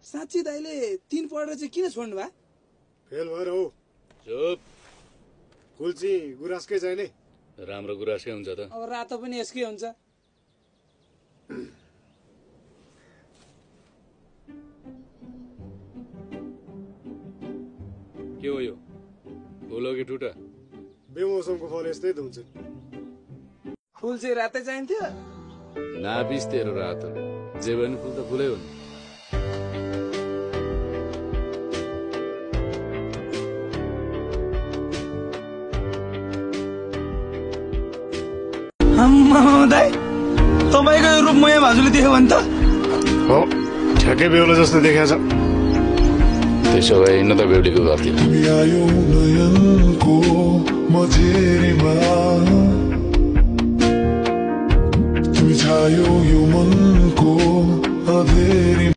साँच्ची दाइले 3 पढेर चाहिँ किन छोड्नु भा? फेल भएर हो। चुप। कुल्ची गुराँसकै चाहिने। राम्रो गुराँसकै हुन्छ त। अब रातो पनि यसकै हुन्छ। के हो यो? फुल हो कि टुटा? बेमौसमको फल यस्तै त हुन्छ। फुल चाहिँ रातै चाहिन्थ्यो। नाबिस तेरो रातो। जे भने फुल त फुलै हो नि। दाइ तपाईँको यो रूप मया भाजुले देख्यो भने त हो ठ्याक्कै बेहुला जस्तो देखाएको छ। त्यसो भए हिँड्नु त बेहुलीको घरतिर। तिमी छायो यो मनको अँधेरी